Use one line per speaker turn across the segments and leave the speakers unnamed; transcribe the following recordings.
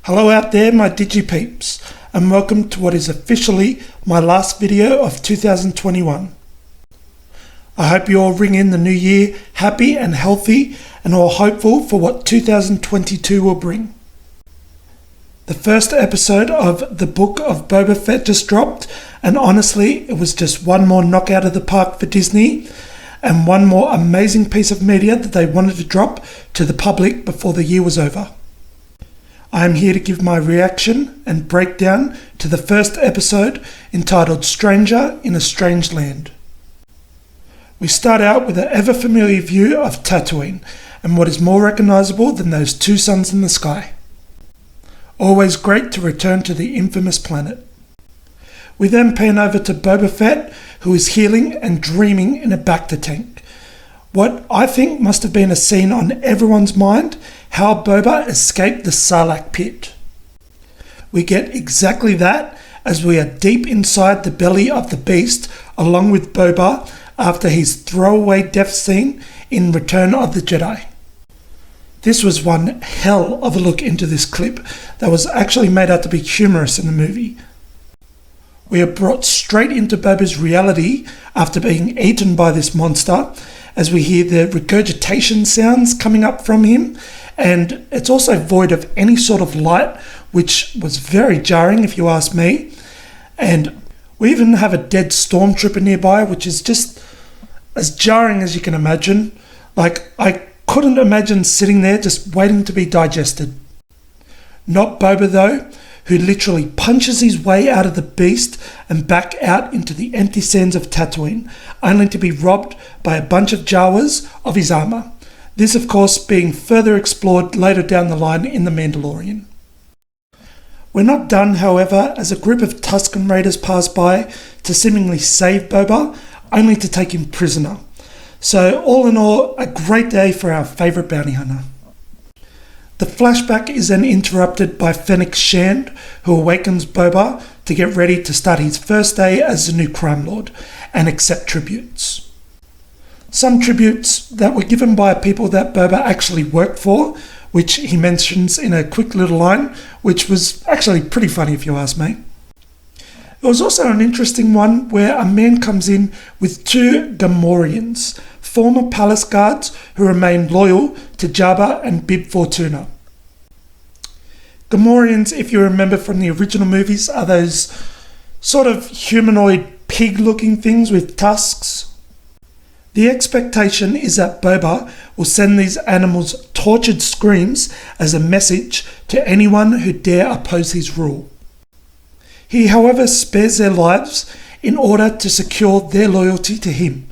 Hello out there, my DigiPeeps, and welcome to what is officially my last video of 2021. I hope you all ring in the new year happy and healthy and all hopeful for what 2022 will bring. The first episode of the Book of Boba Fett just dropped, and honestly, it was just one more knockout of the park for Disney and one more amazing piece of media that they wanted to drop to the public before the year was over. I am here to give my reaction and breakdown to the first episode entitled Stranger in a Strange Land. We start out with an ever-familiar view of Tatooine and what is more recognisable than those two suns in the sky. Always great to return to the infamous planet. We then pan over to Boba Fett, who is healing and dreaming in a Bacta tank. What I think must have been a scene on everyone's mind, how Boba escaped the Sarlacc pit. We get exactly that as we are deep inside the belly of the beast along with Boba after his throwaway death scene in Return of the Jedi. This was one hell of a look into this clip that was actually made out to be humorous in the movie. We are brought straight into Boba's reality after being eaten by this monster as we hear the regurgitation sounds coming up from him, and it's also void of any sort of light, which was very jarring if you ask me. And we even have a dead stormtrooper nearby, which is just as jarring as you can imagine. Like, I couldn't imagine sitting there just waiting to be digested. Not Boba though, who literally punches his way out of the beast and back out into the empty sands of Tatooine, only to be robbed by a bunch of Jawas of his armour. This, of course, being further explored later down the line in The Mandalorian. We're not done, however, as a group of Tusken Raiders pass by to seemingly save Boba, only to take him prisoner. So, all in all, a great day for our favourite bounty hunter. The flashback is then interrupted by Fennec Shand, who awakens Boba to get ready to start his first day as the new crime lord and accept tributes. Some tributes that were given by people that Boba actually worked for, which he mentions in a quick little line, which was actually pretty funny if you ask me. It was also an interesting one where a man comes in with two Gamorreans, former palace guards who remained loyal to Jabba and Bib Fortuna. Gamorreans, if you remember from the original movies, are those sort of humanoid pig-looking things with tusks. The expectation is that Boba will send these animals' tortured screams as a message to anyone who dare oppose his rule. He, however, spares their lives in order to secure their loyalty to him.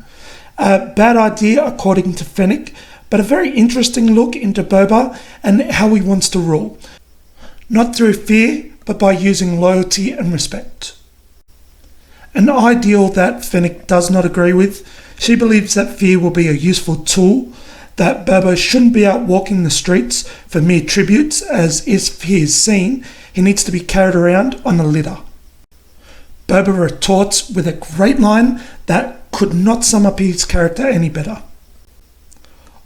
A bad idea according to Fennec, but a very interesting look into Boba and how he wants to rule. Not through fear, but by using loyalty and respect. An ideal that Fennec does not agree with. She believes that fear will be a useful tool, that Boba shouldn't be out walking the streets for mere tributes, as if he is seen, he needs to be carried around on a litter. Boba retorts with a great line that could not sum up his character any better.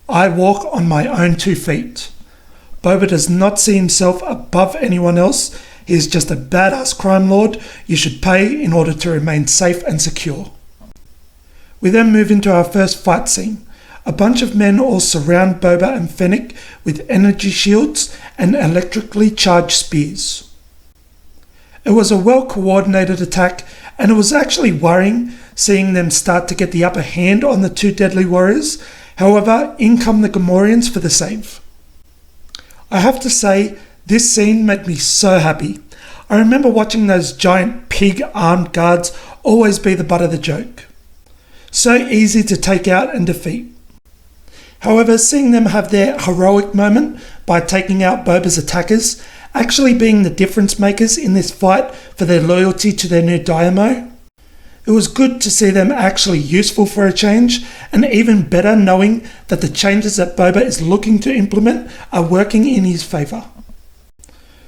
I walk on my own 2 feet. Boba does not see himself above anyone else. He is just a badass crime lord you should pay in order to remain safe and secure. We then move into our first fight scene. A bunch of men all surround Boba and Fennec with energy shields and electrically charged spears. It was a well-coordinated attack, and it was actually worrying seeing them start to get the upper hand on the two deadly warriors. However, in come the Gamorreans for the save. I have to say, this scene made me so happy. I remember watching those giant pig-armed guards always be the butt of the joke. So easy to take out and defeat. However, seeing them have their heroic moment by taking out Boba's attackers, actually being the difference makers in this fight for their loyalty to their new Daimyo, it was good to see them actually useful for a change, and even better knowing that the changes that Boba is looking to implement are working in his favour.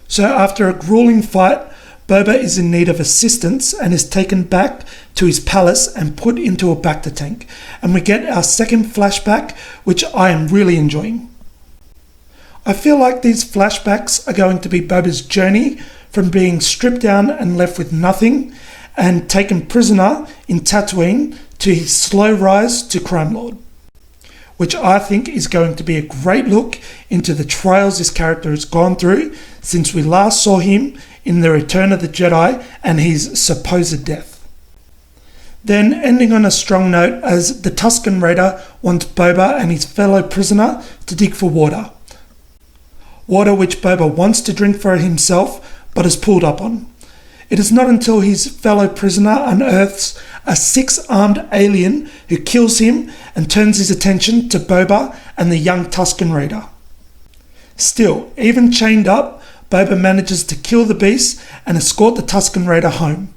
So after a grueling fight, Boba is in need of assistance and is taken back to his palace and put into a Bacta tank, and we get our second flashback, which I am really enjoying. I feel like these flashbacks are going to be Boba's journey from being stripped down and left with nothing and taken prisoner in Tatooine to his slow rise to Crime Lord, which I think is going to be a great look into the trials this character has gone through since we last saw him in The Return of the Jedi and his supposed death. Then ending on a strong note as the Tusken Raider wants Boba and his fellow prisoner to dig for water. Water which Boba wants to drink for himself but is pulled up on. It is not until his fellow prisoner unearths a 6-armed alien who kills him and turns his attention to Boba and the young Tusken Raider. Still, even chained up, Boba manages to kill the beast and escort the Tusken Raider home.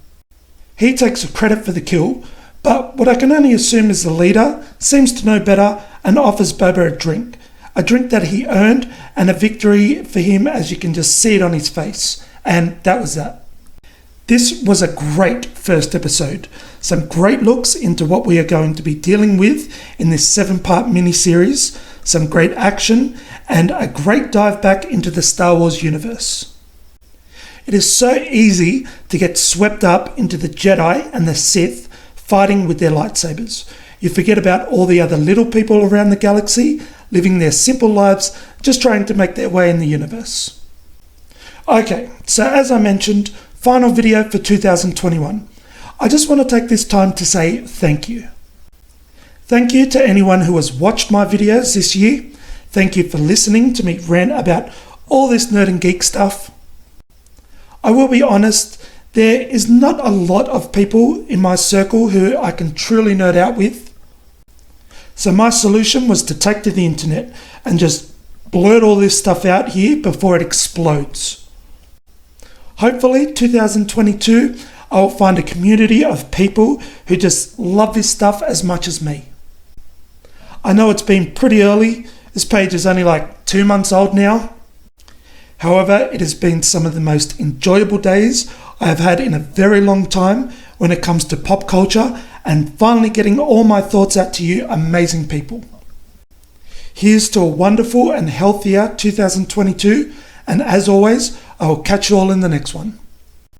He takes the credit for the kill, but what I can only assume is the leader seems to know better and offers Boba a drink that he earned and a victory for him, as you can just see it on his face. And that was that. This was a great first episode. Some great looks into what we are going to be dealing with in this 7-part miniseries, some great action, and a great dive back into the Star Wars universe. It is so easy to get swept up into the Jedi and the Sith fighting with their lightsabers. You forget about all the other little people around the galaxy living their simple lives, just trying to make their way in the universe. Okay, so as I mentioned, final video for 2021. I just want to take this time to say thank you. Thank you to anyone who has watched my videos this year. Thank you for listening to me rant about all this nerd and geek stuff. I will be honest, there is not a lot of people in my circle who I can truly nerd out with. So my solution was to take to the internet and just blurt all this stuff out here before it explodes. Hopefully 2022 I will find a community of people who just love this stuff as much as me. I know it's been pretty early, this page is only like 2 months old now. However, it has been some of the most enjoyable days I have had in a very long time when it comes to pop culture and finally getting all my thoughts out to you amazing people. Here's to a wonderful and healthier 2022, and as always, I will catch you all in the next one.